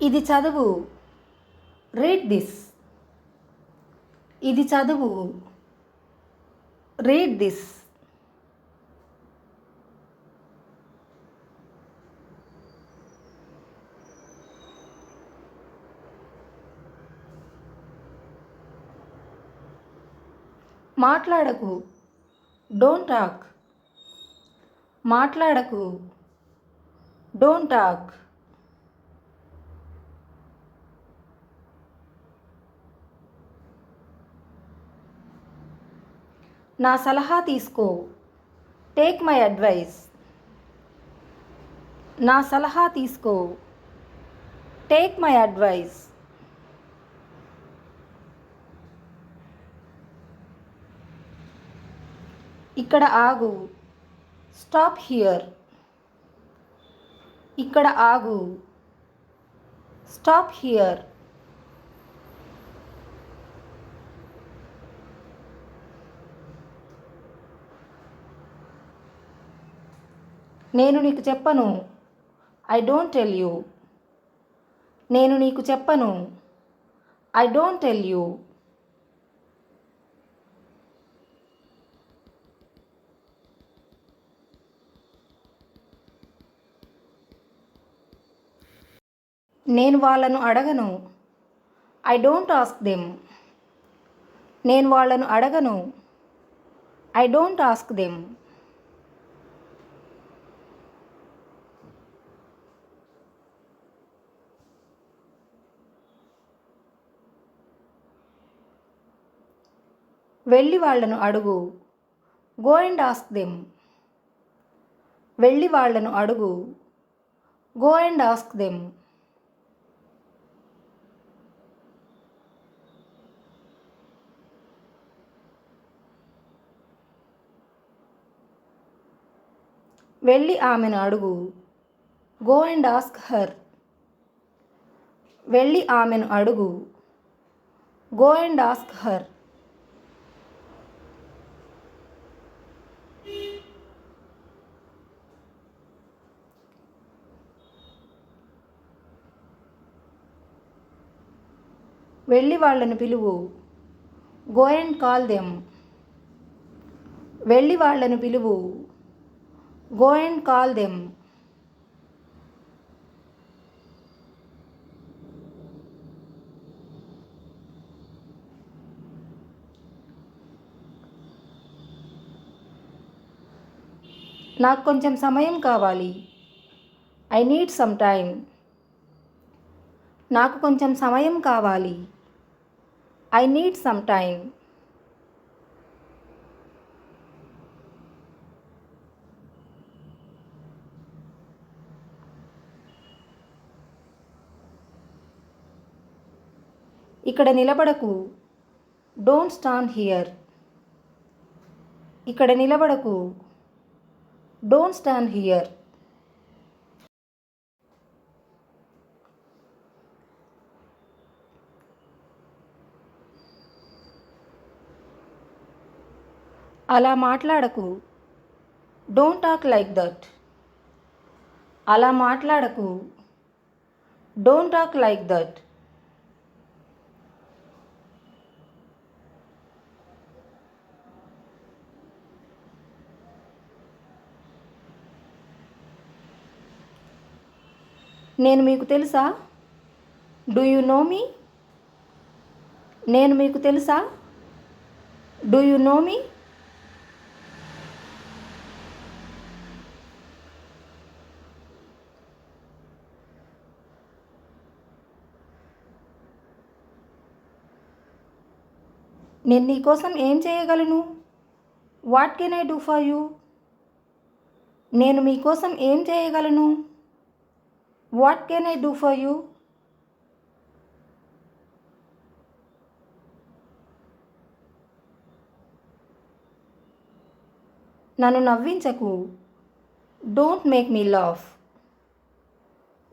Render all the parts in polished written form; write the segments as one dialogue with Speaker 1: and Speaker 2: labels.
Speaker 1: ఇది చదువు. Read this. ఇది చదువు. Read this. మాట్లాడకు. Don't talk. మాట్లాడకు. Don't talk. నా సలహా తీసుకో. Take my advice. నా సలహా తీసుకో. Take my advice. ఇక్కడ ఆగు. Stop here. ఇక్కడ ఆగు. Stop here. నేను నీకు చెప్పను. I don't tell you. నేను నీకు చెప్పను. I don't tell you. నేను వాళ్ళను అడగను. I don't ask them. నేను వాళ్ళను అడగను. I don't ask them. వెళ్ళి వాళ్ళను అడుగు. Go and ask them. వెళ్ళి వాళ్ళను అడుగు. Go and ask them. వెళ్ళి ఆమెను అడుగు. Go and ask her. వెళ్ళి ఆమెను అడుగు. Go and ask her. వెళ్ళి వాళ్ళను పిలువు. Go and call them. వెళ్ళి వాళ్ళను పిలువు. Go and call them. నాకు కొంచెం సమయం కావాలి. I need some time. నాకు కొంచెం సమయం కావాలి. I need some time. ఇక్కడ నిలబడకు. Don't stand here. ఇక్కడ నిలబడకు. Don't stand here. అలా మాట్లాడకు. Don't talk like that. అలా మాట్లాడకు. Don't talk like that. నేను మీకు తెలుసా? Do you know me? నేను మీకు తెలుసా? Do you know me? నేను నీ కోసం ఏం చేయగలను? What can I do for you? నేను మీకోసం ఏం చేయగలను? What can I do for you? నన్ను నవ్వించకు. Don't make me laugh.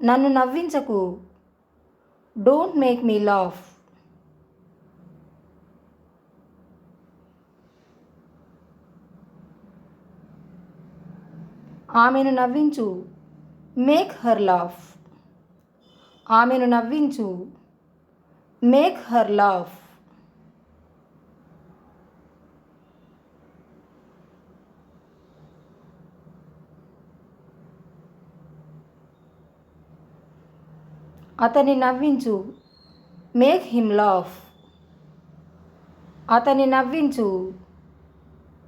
Speaker 1: నన్ను నవ్వించకు. Don't make me laugh. ఆమెను నవ్వించు. Make her laugh. ఆమెను నవ్వించు. Make her laugh. అతన్ని నవ్వించు. Make him laugh. అతన్ని నవ్వించు.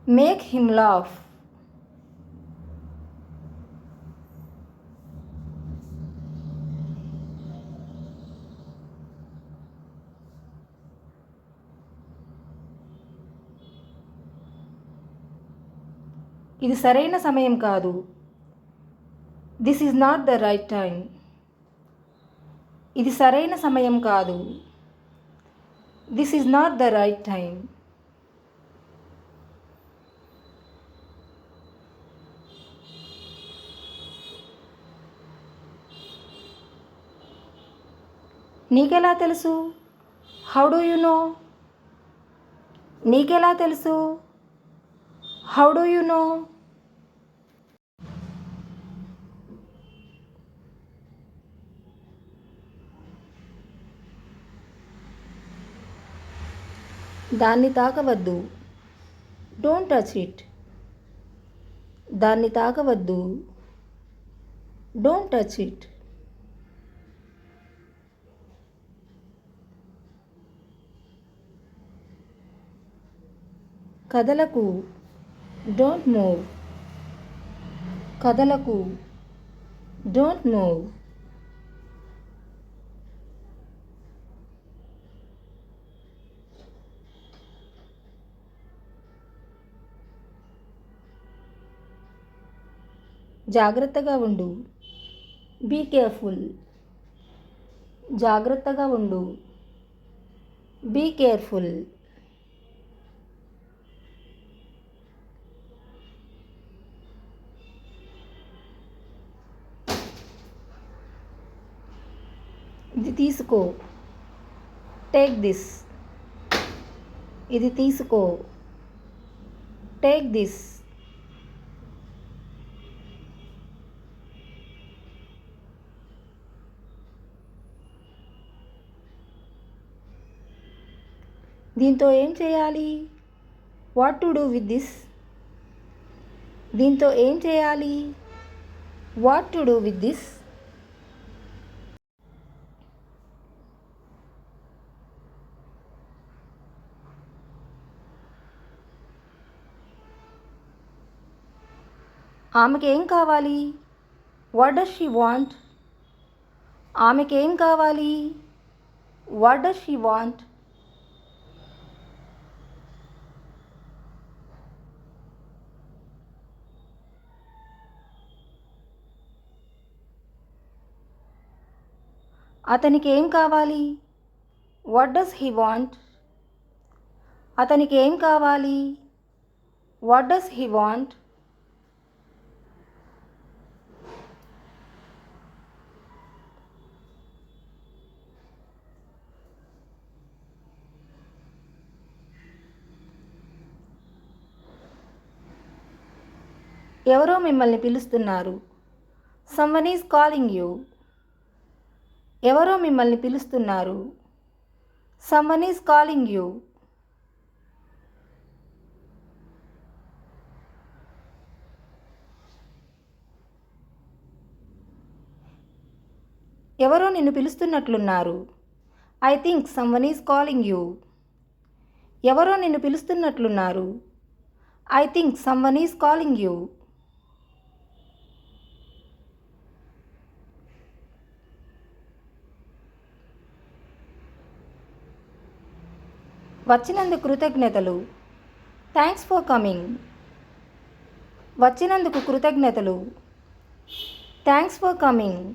Speaker 1: Make him laugh. ఇది సరైన సమయం కాదు. This is not the right time. ఇది సరైన సమయం కాదు. This is not the right time. నీకెలా తెలుసు? How do you know? నీకెలా తెలుసు? How do you know? దాన్ని తాకవద్దు. Don't touch it. దాన్ని తాకవద్దు. Don't touch it. కదలకు. Don't move. కదలకు. Don't move. జాగ్రత్తగా ఉండు. Be careful. జాగ్రత్తగా ఉండు. Be careful. ఇది తీసుకో. Take this. ఇది తీసుకో. Take this. దీంతో ఏం చేయాలి? What to do with this? దీంతో ఏం చేయాలి? What to do with this? ఆమెకి ఏం కావాలి? What does she want? ఆమెకి ఏం కావాలి? What does she want? అతనికి ఏం కావాలి? What does he want? అతనికి ఏం కావాలి? What does he want? ఎవరో మిమ్మల్ని పిలుస్తున్నారు. Someone is calling you. ఎవరో మిమ్మల్ని పిలుస్తున్నారు. Someone is calling you. ఎవరో నిన్ను పిలుస్తున్నట్లున్నారు. I think someone is calling you. ఎవరో నిన్ను పిలుస్తున్నట్లున్నారు. I think someone is calling you. వచ్చినందుకు కృతజ్ఞతలు. Thanks for coming. వచ్చినందుకు కృతజ్ఞతలు. Thanks for coming.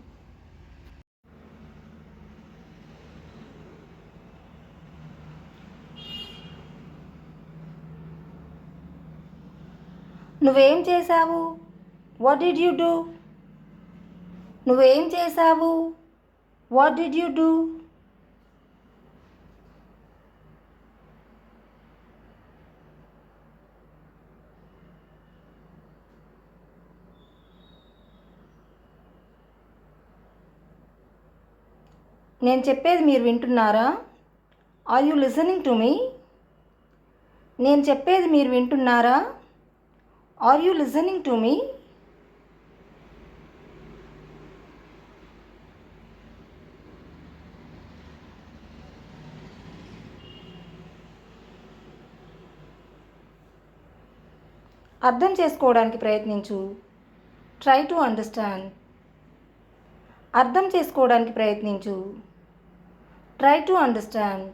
Speaker 1: నువ్వేం చేశావు? What did you do? నువ్వేం చేశావు? What did you do? నేను చెప్పేది మీరు వింటున్నారా? Are you listening to me? నేను చెప్పేది మీరు వింటున్నారా? Are you listening to me? అర్థం చేసుకోవడానికి ప్రయత్నించు. Try to understand. అర్థం చేసుకోవడానికి ప్రయత్నించు. Try to understand.